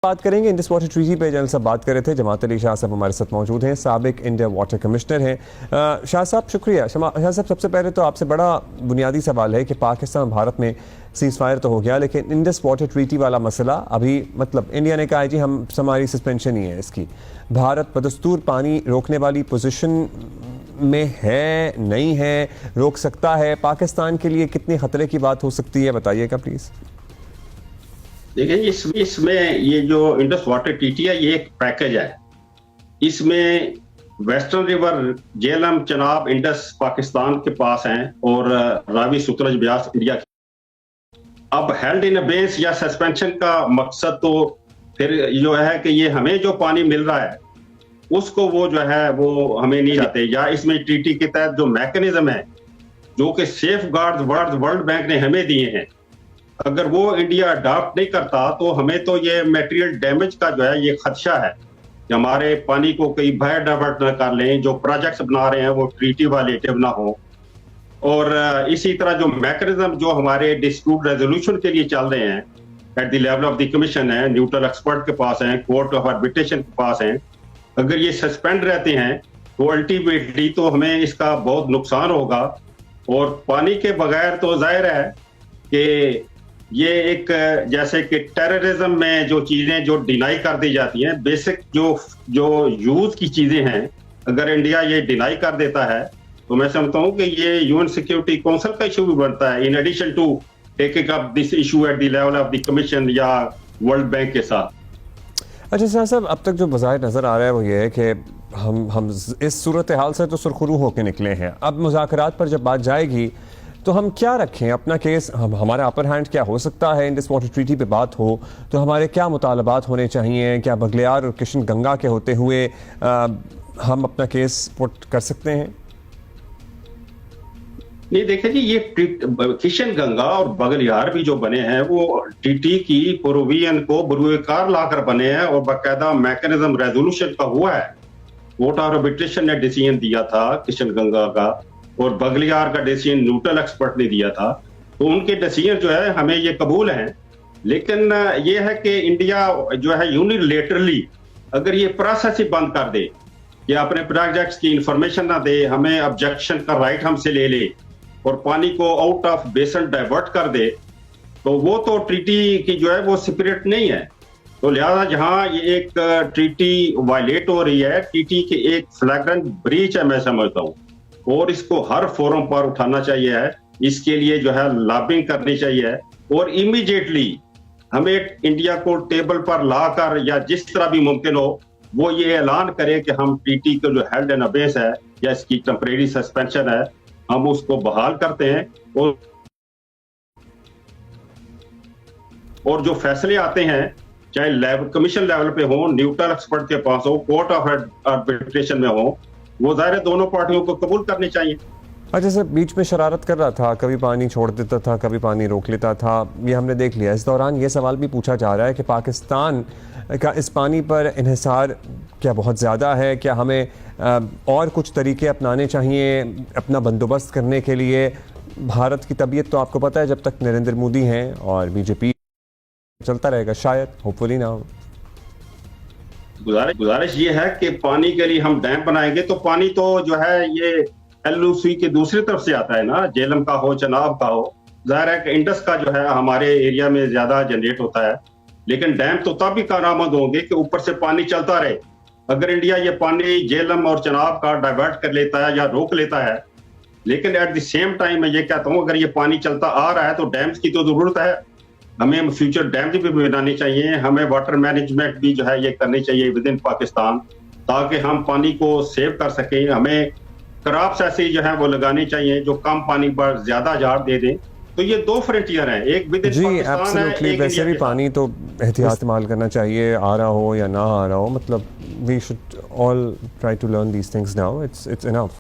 बात करेंगे Indus water treaty पे। जनरल साहब बात कर रहे थे, जमात अली शाह साहब हमारे साथ मौजूद हैं, साबिक इंडिया वाटर कमिश्नर हैं। शाह साहब शुक्रिया। शाह साहब सबसे पहले तो आपसे बड़ा बुनियादी सवाल है कि पाकिस्तान भारत में सीज फायर तो हो गया, लेकिन इंडस वाटर ट्रीटी वाला मसला अभी, मतलब इंडिया ने कहा है जी हम हमारी सस्पेंशन ही है इसकी। भारत बदस्तूर पानी रोकने वाली पोजीशन में है, नहीं है, रोक सकता है? पाकिस्तान के लिए कितने खतरे की बात हो सकती है, बताइएगा प्लीज। देखिए, इसमें ये जो इंडस वाटर ट्रीटी है ये एक पैकेज है। इसमें western river, Jhelum, Chenab, Indus Pakistan के पास हैं और रावी, सतलज, ब्यास इंडिया की। अब हेल्ड इन अबेंस या सस्पेंशन का मकसद तो फिर जो है कि ये हमें जो पानी मिल रहा है उसको वो जो है वो हमें नहीं जाते, या इसमें ट्रीटी के तहत जो मैकेनिज्म है जो कि सेफ गार्ड वर्ल्ड बैंक ने हमें दिए हैं, अगर वो इंडिया अडॉप्ट नहीं करता तो हमें तो ये मटेरियल डैमेज का जो है ये खदशा है कि हमारे पानी को कई बाहर डाइवर्ट न कर लें, जो प्रोजेक्ट्स बना रहे हैं वो ट्रीटी वायलेटिव ना हो। और इसी तरह जो मैकेनिज्म जो हमारे डिस्प्यूट रेजोल्यूशन के लिए चल रहे हैं eight the level of the commission है, न्यूट्रल एक्सपर्ट के पास हैं, कोर्ट ऑफ आर्बिट्रेशन के पास हैं, अगर ये सस्पेंड रहते हैं तो अल्टीमेटली तो हमें इसका बहुत नुकसान होगा। और पानी के बगैर तो जाहिर है कि ये एक, जैसे कि टेररिज्म में जो चीजें जो डिनाई कर दी जाती हैं, बेसिक जो यूज की चीजें हैं, अगर इंडिया ये डिनाई कर देता है तो मैं समझता हूं कि ये यूएन सिक्योरिटी काउंसिल का इशू भी बनता है, in addition to taking up this issue at the level of the commission या वर्ल्ड बैंक के साथ। अच्छा शाह साहब, अब तक जो बाज़ाहिर नज़र आ रहा है वो ये है कि हम इस सूरत हाल से तो सुरखरू होकर निकले हैं। अब मुज़ाकरात पर जब बात जाएगी तो हम क्या रखें अपना केस, हमारा अपर हैंड क्या हो सकता है? इंडस वाटर ट्रीटी पे बात हो तो हमारे क्या मुतालबात होने चाहिए? क्या बगलियार और किशन गंगा के होते हुए हम अपना केस पुट कर सकते हैं? नहीं, देखिए जी, ये किशन गंगा और बगलियार भी जो बने हैं वो टीटी की प्रोविजन को बुरुएकार लाकर बने हैं और बाकायदा मैकेनिज्म रेजोल्यूशन का हुआ है। कोर्ट ऑफ आर्बिट्रेशन ने डिसीजन दिया था किशन गंगा का, और बगलियार का डिसीजन न्यूट्रल एक्सपर्ट ने दिया था, तो उनके डिसीजन जो है हमें ये कबूल हैं। लेकिन ये है कि इंडिया जो है यूनिलेटरली अगर ये प्रोसेस ही बंद कर दे या अपने प्रोजेक्ट्स की इंफॉर्मेशन ना दे, हमें ऑब्जेक्शन का राइट हमसे ले ले और पानी को आउट ऑफ बेसन डाइवर्ट कर दे, तो वो तो ट्रीटी की जो है वो स्पिरिट नहीं है। तो लिहाजा जहां ये एक ट्रीटी वायलेट हो रही है, ट्रीटी की एक फ्लैग्रेंट ब्रीच है मैं समझता हूं, और इसको हर फोरम पर उठाना चाहिए है, इसके लिए जो है लॉबिंग करनी चाहिए है, और इमीडिएटली हमें इंडिया को टेबल पर लाकर या जिस तरह भी मुमकिन हो वो ये ऐलान करे कि हम ट्रीटी का जो हेल्ड इन अबेंस है या इसकी टेम्परेरी सस्पेंशन है हम उसको बहाल करते हैं, और जो फैसले आते हैं चाहे कमीशन लेवल पे हो, न्यूट्रल एक्सपर्ट के पास हो, कोर्ट ऑफ आर्बिट्रेशन में हो, वो ज़ाहिर दोनों पार्टियों को कबूल करनी चाहिए। अच्छा सर, बीच में शरारत कर रहा था, कभी पानी छोड़ देता था, कभी पानी रोक लेता था, ये हमने देख लिया। इस दौरान ये सवाल भी पूछा जा रहा है कि पाकिस्तान का इस पानी पर इन्हिसार क्या बहुत ज़्यादा है? क्या हमें और कुछ तरीके अपनाने चाहिए अपना बंदोबस्त करने के लिए? भारत की तबीयत तो आपको पता है, जब तक नरेंद्र मोदी हैं और बीजेपी चलता रहेगा, शायद, होपफुली ना हो। गुजारिश ये है कि पानी के लिए हम डैम बनाएंगे तो पानी तो जो है ये एलओसी के दूसरी तरफ से आता है ना, झेलम का हो, चनाब का हो। जाहिर है कि इंडस का जो है हमारे एरिया में ज्यादा जनरेट होता है, लेकिन डैम तो तब भी कारआमद होंगे कि ऊपर से पानी चलता रहे। अगर इंडिया ये पानी झेलम और चनाब का डाइवर्ट कर लेता है या रोक लेता है, लेकिन एट द सेम टाइम मैं ये कहता हूँ अगर ये पानी चलता आ रहा है तो डैम्स की तो जरूरत है, हमें फ्यूचर डैम्स भी बनाने चाहिए, हमें वाटर मैनेजमेंट भी जो है ये करनी चाहिए विद इन पाकिस्तान, ताकि हम पानी को सेव कर सकें। हमें क्रॉप्स ऐसे जो है वो लगानी चाहिए जो कम पानी पर ज्यादा झाड़ दे दें। तो ये दो फ्रंटियर हैं, एक विद इन पाकिस्तान है, एक वैसे भी पानी तो एहतियात इस्तेमाल करना चाहिए, आ रहा हो या ना आ रहा हो, मतलब we should all try to learn these things now, it's enough.